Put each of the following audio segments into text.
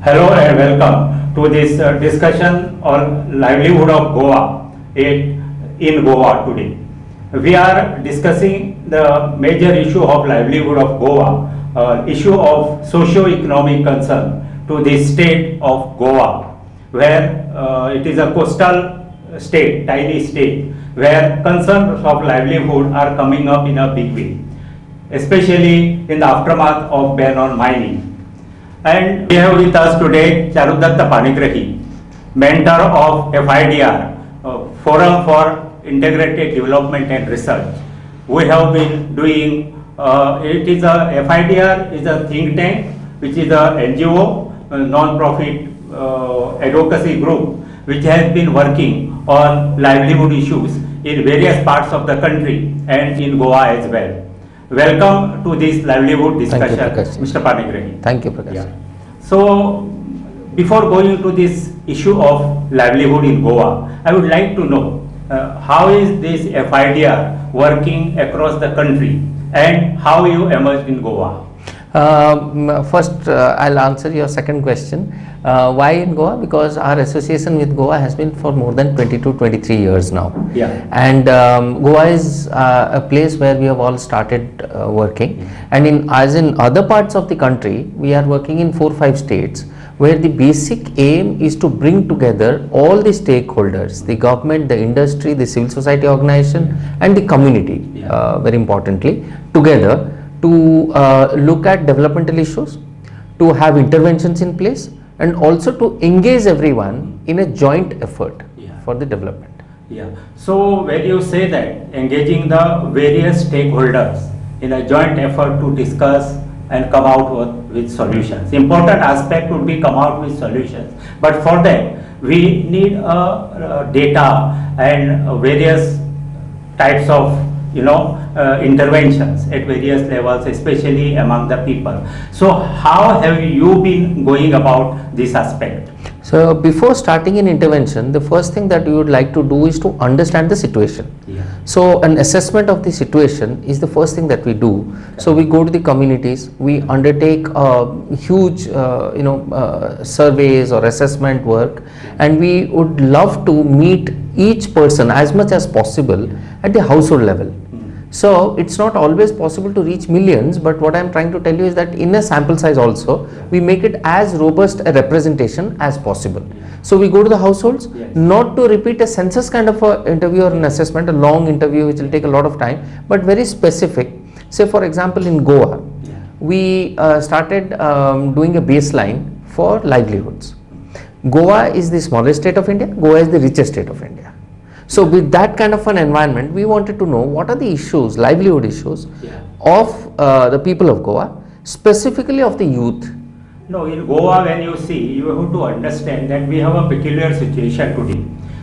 Hello and welcome to this discussion on livelihood of Goa in Goa today. We are discussing the major issue of livelihood of Goa, issue of socio-economic concern to the state of Goa, where it is a coastal state, tiny state, where concerns of livelihood are coming up in a big way, especially in the aftermath of ban on mining. And we have with us today Charudatta Panigrahi, mentor of FIDR, Forum for Integrated Development and Research. We have been doing, FIDR is a think tank, which is a NGO, non-profit advocacy group, which has been working on livelihood issues in various parts of the country and in Goa as well. Welcome to this livelihood discussion, Mr. Panigrahi. Thank you, Prakash. Yeah. So, before going to this issue of livelihood in Goa, I would like to know how is this FIDR working across the country and how you emerged in Goa? First, I'll answer your second question. Why in Goa? Because our association with Goa has been for more than 22-23 years now. Yeah. And Goa is a place where we have all started working. And as in other parts of the country, we are working in 4-5 states where the basic aim is to bring together all the stakeholders, the government, the industry, the civil society organization and the community, very importantly, together to look at developmental issues, to have interventions in place, and also to engage everyone in a joint effort for the development. Yeah. So when you say that engaging the various stakeholders in a joint effort to discuss and come out with solutions, important aspect would be come out with solutions. But for that we need data and various types of interventions at various levels, especially among the people. So how have you been going about this aspect? So before starting an intervention, the first thing that we would like to do is to understand the situation. So an assessment of the situation is the first thing that we do. So we go to the communities, we undertake huge surveys or assessment work, and we would love to meet each person as much as possible at the household level. So it's not always possible to reach millions, but what I'm trying to tell you is that in a sample size also, we make it as robust a representation as possible. So we go to the households, not to repeat a census kind of a interview or an assessment, a long interview which will take a lot of time, but very specific. Say for example in Goa, we started doing a baseline for livelihoods. Goa is the smallest state of India, Goa is the richest state of India. So with that kind of an environment, we wanted to know what are the issues, livelihood issues of the people of Goa, specifically of the youth. No, in Goa when you see, you have to understand that we have a peculiar situation today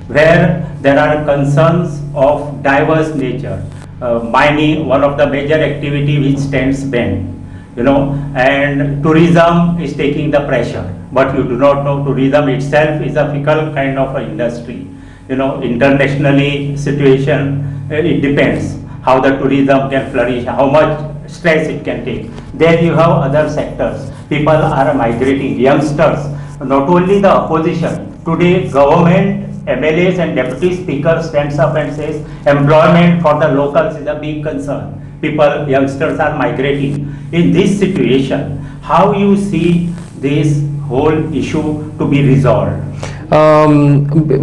where there are concerns of diverse nature. Mining, one of the major activity which stands banned, and tourism is taking the pressure. But you do not know tourism itself is a fickle kind of an industry. Internationally situation, it depends how the tourism can flourish, how much stress it can take. Then you have other sectors. People are migrating, youngsters, not only the opposition. Today government, MLAs and deputy speakers stands up and says employment for the locals is a big concern. People, youngsters are migrating. In this situation, how you see this whole issue to be resolved?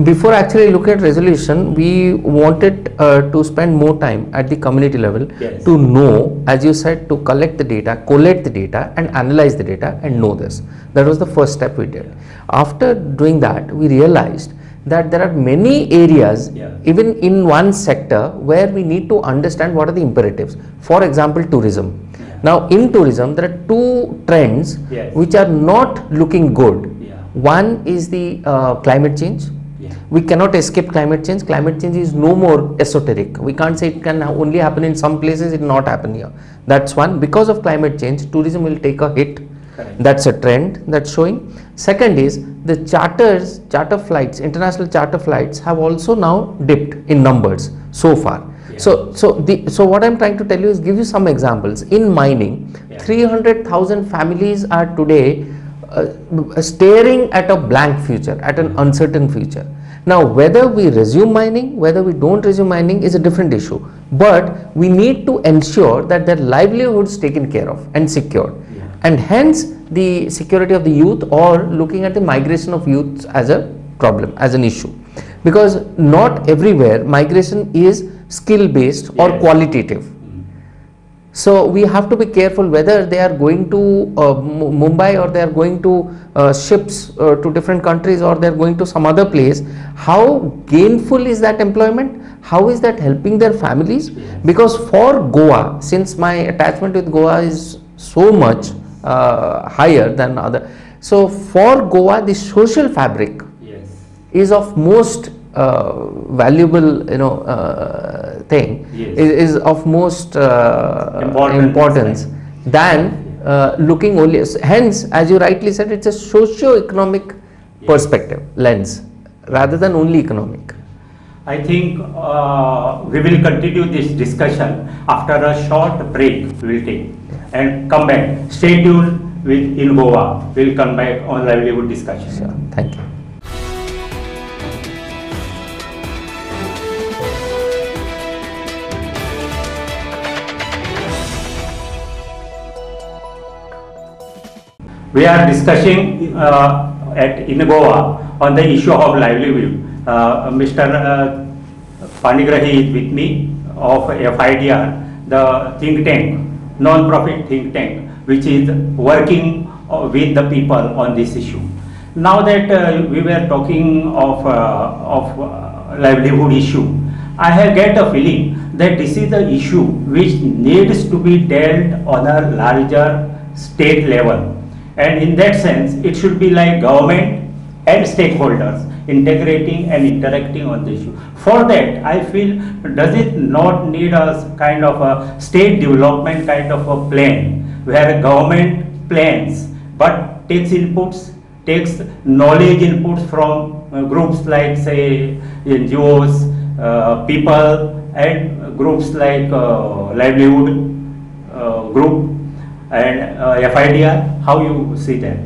Before actually look at resolution, we wanted to spend more time at the community level to know, as you said, to collect the data, collate the data and analyze the data and know this. That was the first step we did. After doing that, we realized that there are many areas, even in one sector, where we need to understand what are the imperatives. For example, tourism. Now in tourism, there are two trends which are not looking good. One is the climate change. We cannot escape climate change. Climate change is no more esoteric. We can't say it can only happen in some places, it will not happen here. That's one. Because of climate change, tourism will take a hit. That's a trend that's showing. Second is the charter flights, international charter flights have also now dipped in numbers so far. So what I'm trying to tell you is give you some examples. In mining, 300,000 families are today staring at a blank future, at an uncertain future. Now, whether we resume mining, whether we don't resume mining is a different issue, but we need to ensure that their livelihood is taken care of and secured, and hence the security of the youth, or looking at the migration of youth as a problem, as an issue, because not everywhere migration is skill based or qualitative. So we have to be careful whether they are going to Mumbai, or they are going to ships to different countries, or they are going to some other place. How gainful is that employment? How is that helping their families? Because for Goa, since my attachment with Goa is so much higher than other, so for Goa the social fabric is of most valuable, thing, is of most importance than looking only. Hence, as you rightly said, it's a socio-economic perspective lens rather than only economic. I think we will continue this discussion after a short break. We will take and come back. Stay tuned with In Goa. We will come back on livelihood discussion. Sure. Thank you. We are discussing in Goa on the issue of livelihood. Mr. Panigrahi is with me of FIDR, the think tank, non-profit think tank, which is working with the people on this issue. Now that we were talking of livelihood issue, I have get a feeling that this is the issue which needs to be dealt on a larger state level. And in that sense, it should be like government and stakeholders integrating and interacting on the issue. For that, I feel, does it not need a kind of a state development kind of a plan, where government plans but takes inputs, takes knowledge inputs from groups like, say, NGOs, people, and groups like livelihood group and FIDR. How you see that?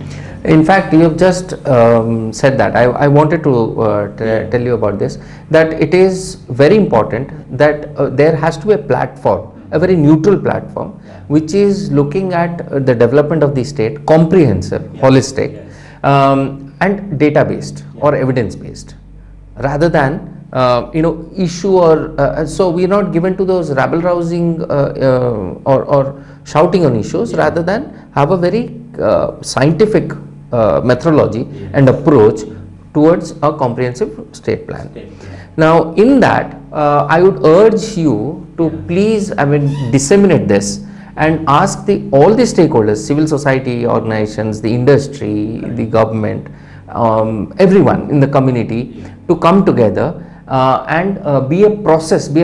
In fact, you have just said that. I wanted to tell you about this, that it is very important that there has to be a platform, a very neutral platform, which is looking at the development of the state, comprehensive, holistic, and data based or evidence based, rather than issue or so we are not given to those rabble rousing or shouting on issues, rather than have a very scientific methodology and approach towards a comprehensive state plan. Now, in that, I would urge you to please, disseminate this and ask all the stakeholders, civil society organizations, the industry, the government, everyone in the community to come together and be a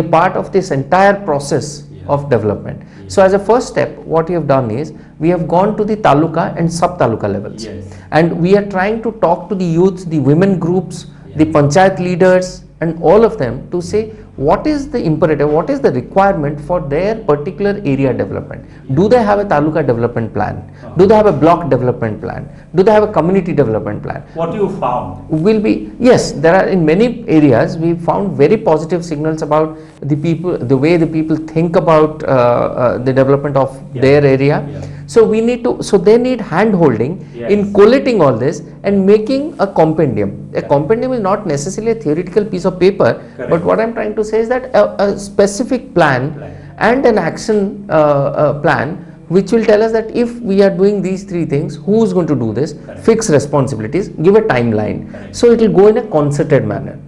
part of this entire process of development. So as a first step, what we have done is, we have gone to the taluka and sub-taluka levels, and we are trying to talk to the youth, the women groups, the panchayat leaders, and all of them to say what is the imperative, what is the requirement for their particular area development. Do they have a taluka development plan? Do they have a block development plan? Do they have a community development plan? What you found? Will be, yes, there are, in many areas we found very positive signals about the people, the way the people think about the development of their area. So we need to, so they need hand holding in collating all this and making a compendium. A compendium is not necessarily a theoretical piece of paper, but what I am trying to say is that a specific plan and an action plan which will tell us that if we are doing these three things, who is going to do this, fix responsibilities, give a timeline. So it will go in a concerted manner.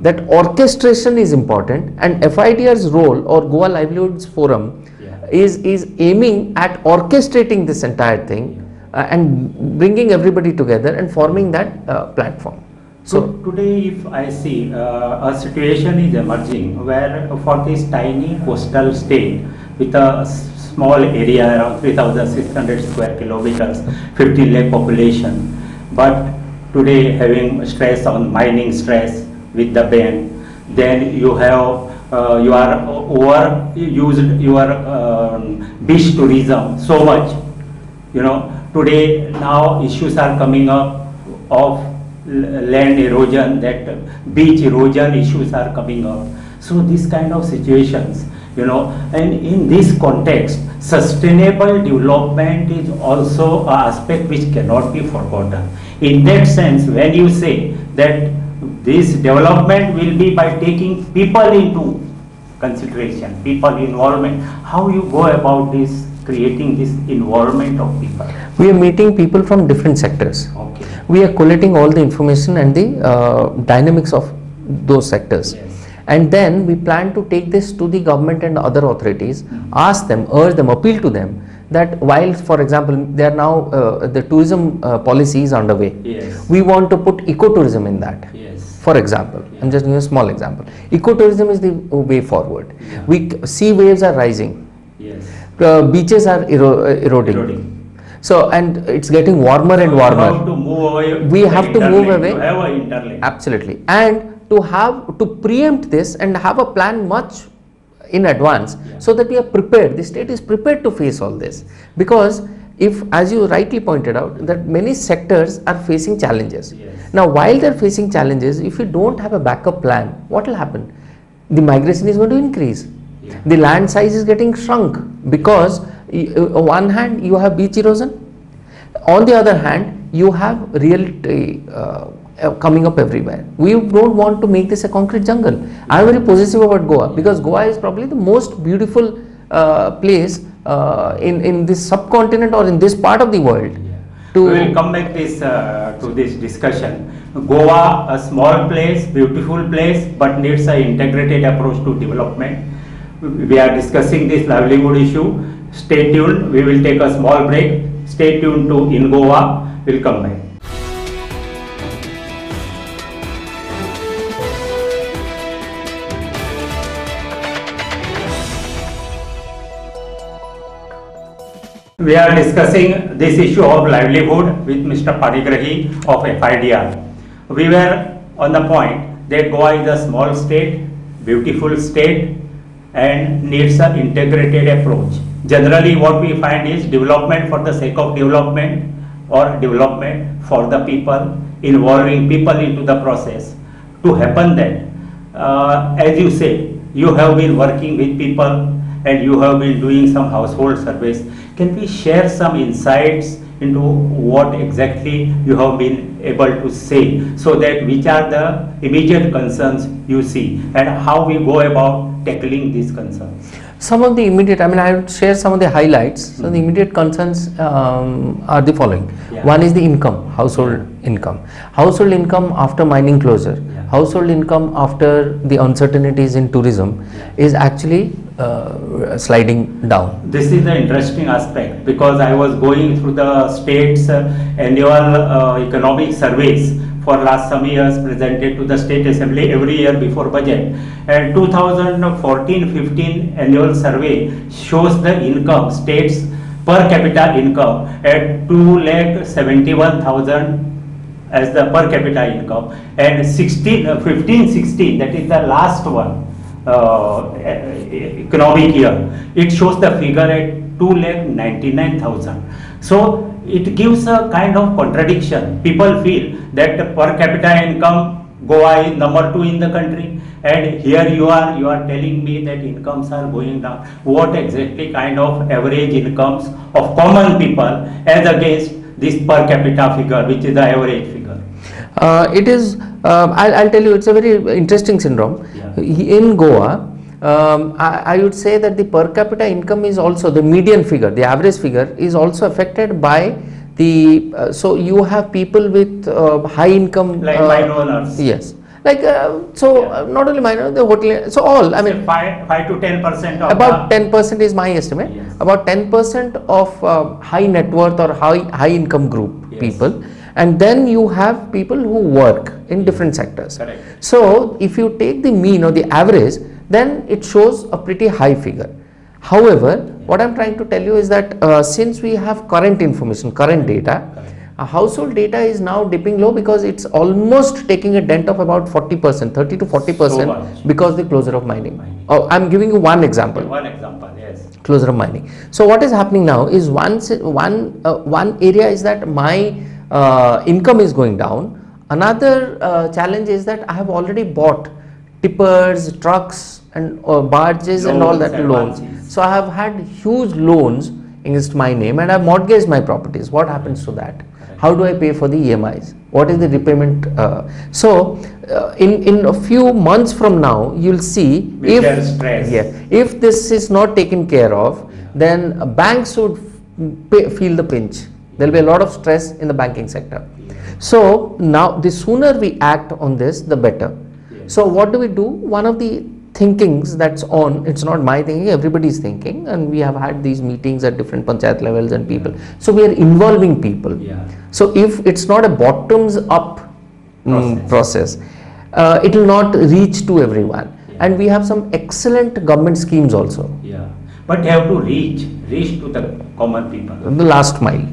That orchestration is important, and FIDR's role, or Goa Livelihoods Forum, is aiming at orchestrating this entire thing and bringing everybody together and forming that platform. So today, if I see a situation is emerging where for this tiny coastal state with a small area around 3,600 square kilometers, 50 lakh population, but today having stress on mining stress with the ban, then you have you are overused your beach tourism so much, today now issues are coming up of land erosion, that beach erosion issues are coming up. So this kind of situations, and in this context, sustainable development is also an aspect which cannot be forgotten. In that sense, when you say that this development will be by taking people into consideration, people involvement, how you go about this, creating this involvement of people? We are meeting people from different sectors. Okay. We are collating all the information and the dynamics of those sectors. Yes. And then we plan to take this to the government and other authorities, ask them, urge them, appeal to them that while, for example, there are now the tourism policy is underway. Yes. We want to put ecotourism in that. Yes. For example, Yeah. I'm just giving a small example. Ecotourism is the way forward. Yeah. Sea waves are rising. Yes. Beaches are eroding. So, and it's getting warmer and warmer. We have to move away. We have to move away. To have an interlink. Absolutely. And to preempt this and have a plan much in advance, so that we are prepared. The state is prepared to face all this, because if, as you rightly pointed out, that many sectors are facing challenges. Yes. Now, while they're facing challenges, if you don't have a backup plan, what will happen? The migration is going to increase. Yeah. The land size is getting shrunk, because on one hand you have beach erosion, on the other hand you have reality coming up everywhere. We don't want to make this a concrete jungle. I am very positive about Goa, because Goa is probably the most beautiful place in this subcontinent or in this part of the world. We will come back to this discussion. Goa, a small place, beautiful place, but needs an integrated approach to development. We are discussing this livelihood issue. Stay tuned. We will take a small break. Stay tuned to In Goa. We'll come back. We are discussing this issue of livelihood with Mr. Panigrahi of FIDR. We were on the point that Goa is a small state, beautiful state, and needs an integrated approach. Generally, what we find is development for the sake of development, or development for the people, involving people into the process. To happen that, as you say, you have been working with people and you have been doing some household surveys. Can we share some insights into what exactly you have been able to say, so that which are the immediate concerns you see and how we go about tackling these concerns? Some of the immediate, I would share some of the highlights. So the immediate concerns are the following. Yeah. One is the income, household income. Household income after mining closure, household income after the uncertainties in tourism is actually sliding down. This is the interesting aspect, because I was going through the state's annual economic surveys for last some years, presented to the State Assembly every year before budget, and 2014-15 annual survey shows the income, state's per capita income at 2,71,000 as the per capita income, and 15-16, that is the last one economic year, it shows the figure at 2,99,000. So it gives a kind of contradiction. People feel that the per capita income, Goa is number 2 in the country, and here you are telling me that incomes are going down. What exactly kind of average incomes of common people as against this per capita figure, which is the average figure? It is, I'll tell you, it's a very interesting syndrome. In Goa, I would say that the per capita income is also, the median figure, the average figure is also affected by the, so you have people with high income. Like mine owners. Yes. Like, not only minor, the hotel, so all, 5 to 10% of about 10% is my estimate. Yes. About 10% of high net worth or high income group people. And then you have people who work in different sectors. Correct. So if you take the mean or the average, then it shows a pretty high figure. However, what I'm trying to tell you is that since we have current information, current data, household data is now dipping low because it's almost taking a dent of about 40%, 30 to 40% because the closure of mining. Oh, I'm giving you one example. One example, yes. Closure of mining. So what is happening now is one area is that my income is going down. Another challenge is that I have already bought tippers, trucks and barges and all that loans. So I have had huge loans against my name and I have mortgaged my properties. What happens to that? How do I pay for the EMIs? What is the repayment? In a few months from now, you'll see if this is not taken care of, then banks would feel the pinch. There will be a lot of stress in the banking sector. So now the sooner we act on this, the better. So what do we do? One of the thinkings that's on, it's not my thinking, everybody's thinking, and we have had these meetings at different panchayat levels and people. So we are involving people. So if it's not a bottoms up process, it will not reach to everyone. And we have some excellent government schemes also. But you have to reach to the common people. The last mile.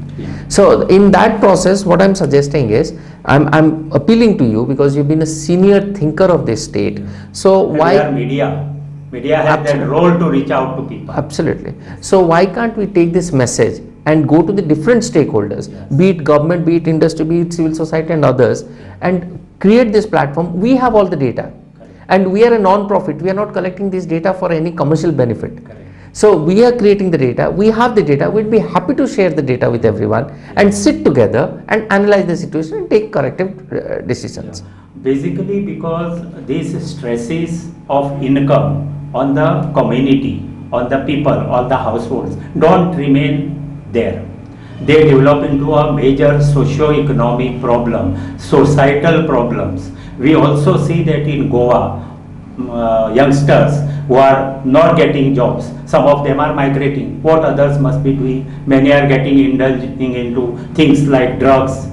So in that process, what I'm suggesting is, I'm appealing to you because you've been a senior thinker of this state. So and why media has that role to reach out to people. Absolutely. So why can't we take this message and go to the different stakeholders, be it government, be it industry, be it civil society and others, and create this platform? We have all the data, and we are a non-profit. We are not collecting this data for any commercial benefit. So we are creating the data, we have the data, we'd be happy to share the data with everyone and sit together and analyze the situation and take corrective decisions. Basically because these stresses of income on the community, on the people, on the households don't remain there. They develop into a major socio-economic problem, societal problems. We also see that in Goa, youngsters who are not getting jobs, some of them are migrating. What others must be doing? Many are indulging into things like drugs.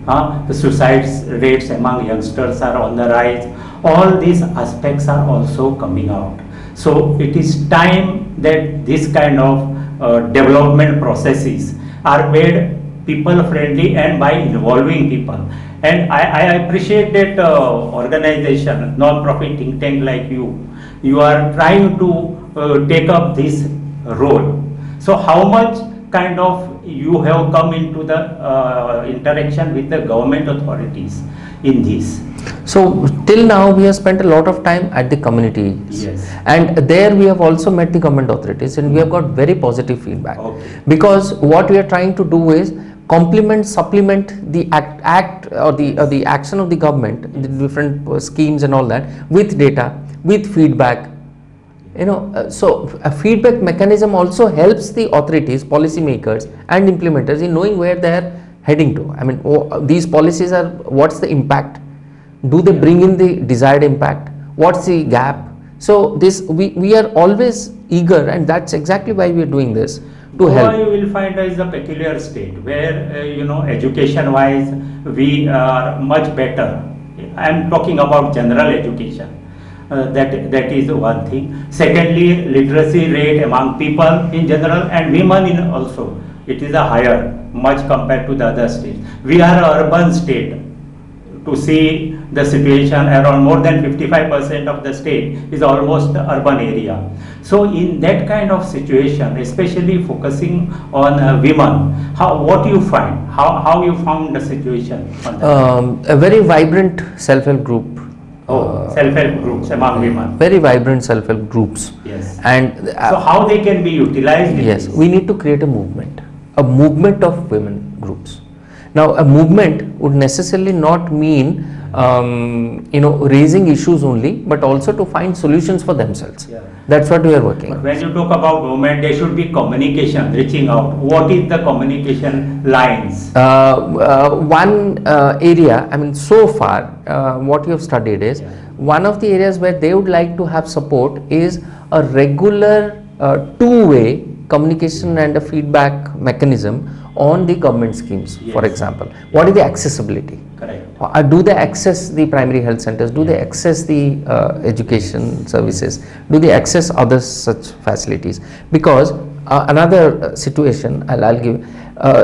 The suicide rates among youngsters are on the rise. All these aspects are also coming out. So it is time that this kind of development processes are made people friendly and by involving people. And I appreciate that organization, non-profit think tank like you are trying to take up this role. So how much kind of you have come into the interaction with the government authorities in this? So till now we have spent a lot of time at the communities, and there we have also met the government authorities and we have got very positive feedback. Because what we are trying to do is complement, supplement the act or the action of the government, the different schemes and all that, with data, with feedback. So a feedback mechanism also helps the authorities, policymakers and implementers in knowing where they are heading to. I mean, these policies are, what's the impact? Do they bring in the desired impact? What's the gap? So this we are always eager, and that's exactly why we are doing this, to help. You will find is a peculiar state where education wise we are much better. I am talking about general education. That is one thing. Secondly, literacy rate among people in general and women in also, it is a higher much compared to the other states. We are an urban state. To see the situation, around more than 55% of the state is almost urban area. So in that kind of situation, especially focusing on women, what you find? How you found the situation on that? A very vibrant self-help group. Self-help groups among women. Very vibrant self-help groups. And so how they can be utilized? Yes, we need to create a movement of women groups. Now, a movement would necessarily not mean raising issues only, but also to find solutions for themselves. That's what we are working on. But when you talk about movement, there should be communication, reaching out. What is the communication lines? One area, I mean, so far, what you have studied is, one of the areas where they would like to have support is a regular two-way communication and a feedback mechanism on the government schemes. For example, what is the accessibility? Do they access the primary health centers? Do they access the education services? Do they access other such facilities? Because another situation I'll give,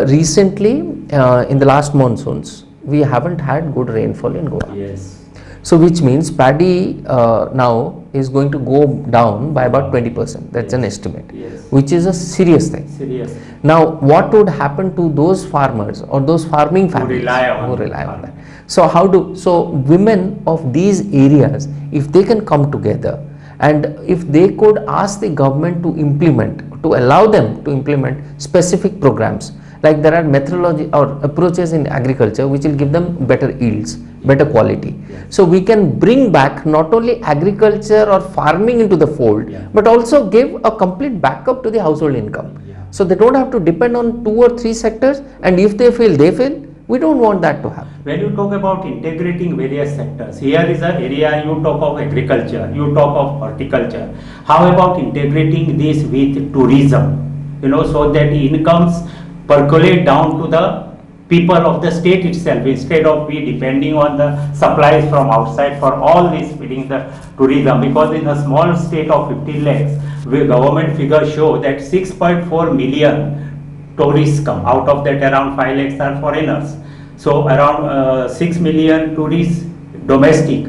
Recently, in the last monsoons, we haven't had good rainfall in Goa. Yes. So which means paddy now is going to go down by about 20%. That's an estimate, Yes. which is a serious thing. Serious. Now, what would happen to those farmers or those farming families who rely on that? So women of these areas, if they can come together and if they could ask the government to implement, to allow them to implement specific programs, like there are methodology or approaches in agriculture which will give them better yields, better quality. So we can bring back not only agriculture or farming into the fold, but also give a complete backup to the household income. So they don't have to depend on 2 or 3 sectors, and if they fail, they fail. We don't want that to happen. When you talk about integrating various sectors, here is an area you talk of agriculture, you talk of horticulture. How about integrating this with tourism? So that incomes percolate down to the people of the state itself, instead of we depending on the supplies from outside for all this feeding the tourism. Because in a small state of 15 lakhs, where government figures show that 6.4 million tourists come. Out of that, around 5 lakhs are foreigners. So around 6 million tourists domestic.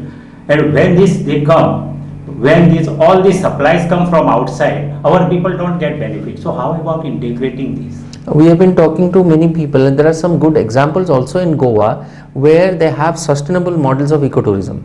And when they come, when all these supplies come from outside, our people don't get benefit. So how about integrating this? We have been talking to many people, and there are some good examples also in Goa where they have sustainable models of ecotourism.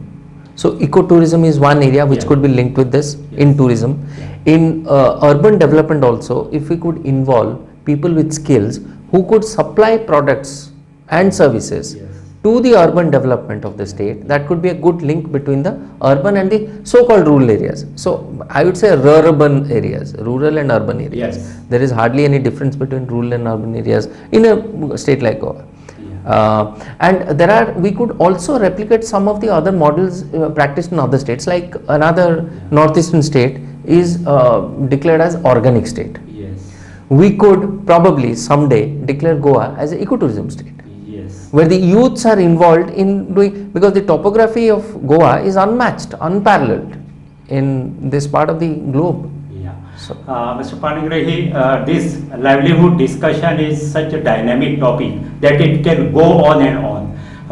So ecotourism is one area which could be linked with this in tourism. In urban development also, if we could involve people with skills who could supply products and services to the urban development of the state, that could be a good link between the urban and the so-called rural areas. So I would say rural and urban areas. There is hardly any difference between rural and urban areas in a state like Goa. And we could also replicate some of the other models practiced in other states. Like another northeastern state is declared as organic state. We could probably someday declare Goa as an ecotourism state, where the youths are involved in doing, because the topography of Goa is unmatched, unparalleled in this part of the globe. So, Mr. Panigrahi, this livelihood discussion is such a dynamic topic that it can go on and on.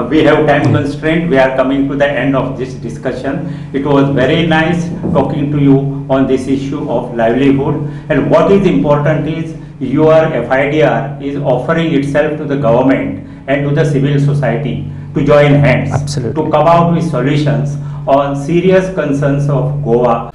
We have time constraint. We are coming to the end of this discussion. It was very nice talking to you on this issue of livelihood. And what is important is your FIDR is offering itself to the government and to the civil society to join hands. Absolutely. To come out with solutions on serious concerns of Goa.